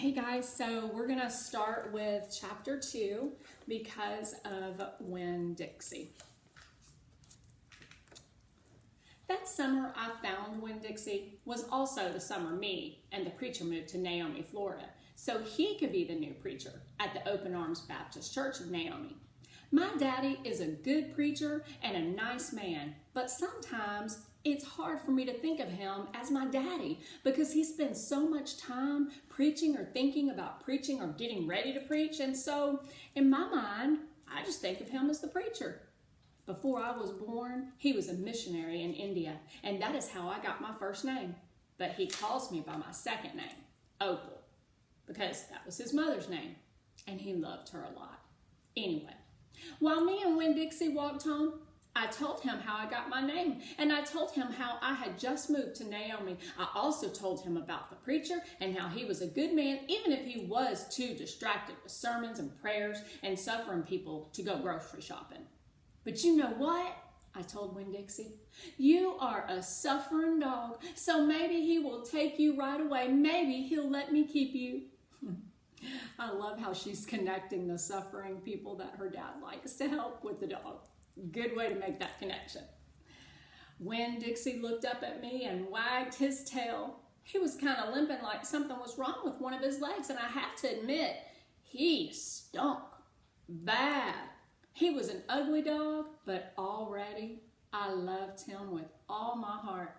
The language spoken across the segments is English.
Hey guys, so we're going to start with chapter 2, Because of Winn-Dixie. That summer I found Winn-Dixie was also the summer me and the preacher moved to Naomi, Florida, so he could be the new preacher at the Open Arms Baptist Church of Naomi. My daddy is a good preacher and a nice man, but sometimes it's hard for me to think of him as my daddy because he spends so much time preaching or thinking about preaching or getting ready to preach. And so in my mind, I just think of him as the preacher. Before I was born, he was a missionary in India, and that is how I got my first name. But he calls me by my second name, Opal, because that was his mother's name, and he loved her a lot. Anyway, while me and Winn-Dixie walked home, I told him how I got my name, and I told him how I had just moved to Naomi. I also told him about the preacher and how he was a good man, even if he was too distracted with sermons and prayers and suffering people to go grocery shopping. But you know what? I told Winn-Dixie, you are a suffering dog, so maybe he will take you right away. Maybe he'll let me keep you. I love how she's connecting the suffering people that her dad likes to help with the dog. Good way to make that connection. Winn-Dixie looked up at me and wagged his tail. He was kind of limping like something was wrong with one of his legs, and I have to admit, he stunk bad. He was an ugly dog, but already I loved him with all my heart.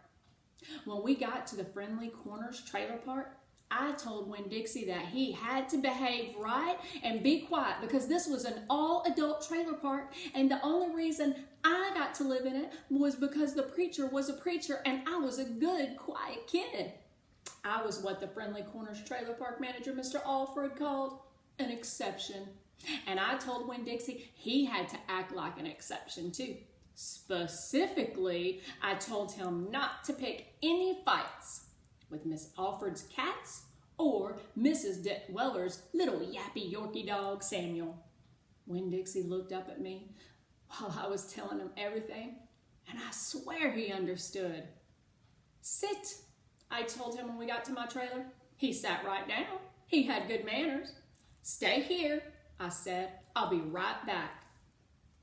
When we got to the Friendly Corners trailer park, I told Winn-Dixie that he had to behave right and be quiet because this was an all-adult trailer park, and the only reason I got to live in it was because the preacher was a preacher and I was a good, quiet kid. I was what the Friendly Corners trailer park manager, Mr. Alfred, called an exception. And I told Winn-Dixie he had to act like an exception too. Specifically, I told him not to pick any fights with Miss Alfred's cats or Mrs. Weller's little yappy Yorkie dog, Samuel. Winn-Dixie looked up at me while I was telling him everything, and I swear he understood. Sit, I told him when we got to my trailer. He sat right down. He had good manners. Stay here, I said. I'll be right back.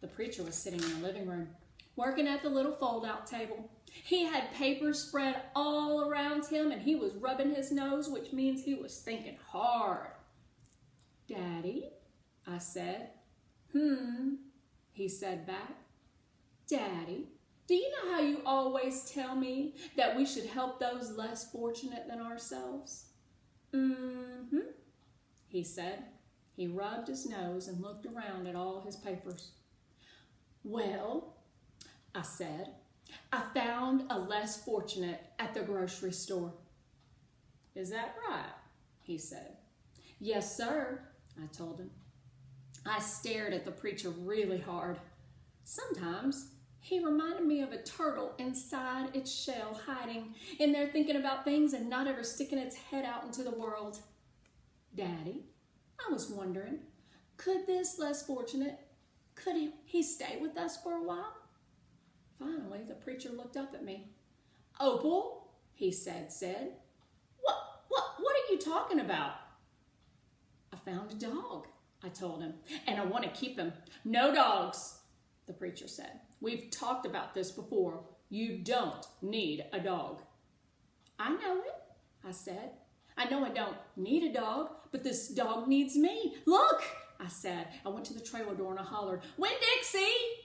The preacher was sitting in the living room, working at the little fold-out table. He had papers spread all around him, and he was rubbing his nose, which means he was thinking hard. Daddy, I said. He said back. Daddy, do you know how you always tell me that we should help those less fortunate than ourselves? He said. He rubbed his nose and looked around at all his papers. Well, I said, I found a less fortunate at the grocery store. Is that right? He said. Yes, sir, I told him. I stared at the preacher really hard. Sometimes he reminded me of a turtle inside its shell, hiding in there thinking about things and not ever sticking its head out into the world. Daddy, I was wondering, could this less fortunate, could he stay with us for a while? Finally, the preacher looked up at me. Opal, he said, what are you talking about? I found a dog, I told him, and I want to keep him. No dogs, the preacher said. We've talked about this before. You don't need a dog. I know it, I said. I know I don't need a dog, but this dog needs me. Look, I said. I went to the trailer door and I hollered, Winn-Dixie!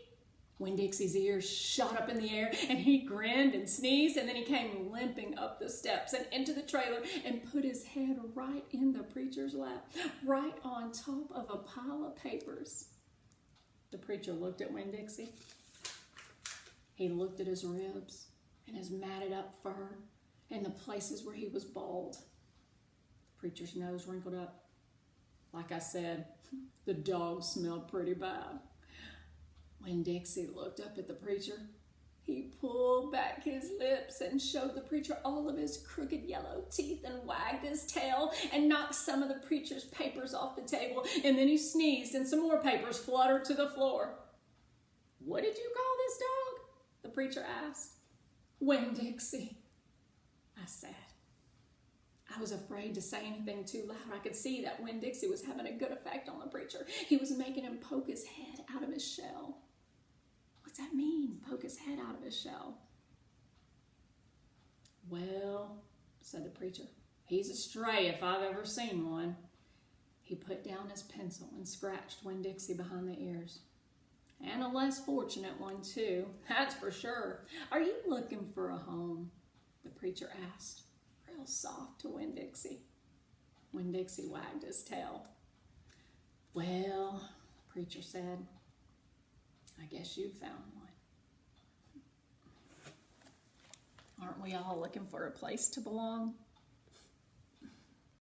Winn-Dixie's ears shot up in the air, and he grinned and sneezed, and then he came limping up the steps and into the trailer and put his head right in the preacher's lap, right on top of a pile of papers. The preacher looked at Winn-Dixie. He looked at his ribs and his matted up fur and the places where he was bald. The preacher's nose wrinkled up. Like I said, the dog smelled pretty bad. Winn-Dixie looked up at the preacher. He pulled back his lips and showed the preacher all of his crooked yellow teeth and wagged his tail and knocked some of the preacher's papers off the table, and then he sneezed and some more papers fluttered to the floor. What did you call this dog? The preacher asked. Winn-Dixie, I said. I was afraid to say anything too loud. I could see that Winn-Dixie was having a good effect on the preacher. He was making him poke his head out of his shell. What's that mean, poke his head out of his shell? Well, said the preacher, he's a stray if I've ever seen one. He put down his pencil and scratched Winn-Dixie behind the ears. And a less fortunate one, too, that's for sure. Are you looking for a home? The preacher asked, real soft to Winn-Dixie. Winn-Dixie wagged his tail. Well, the preacher said, I guess you found one. Aren't we all looking for a place to belong?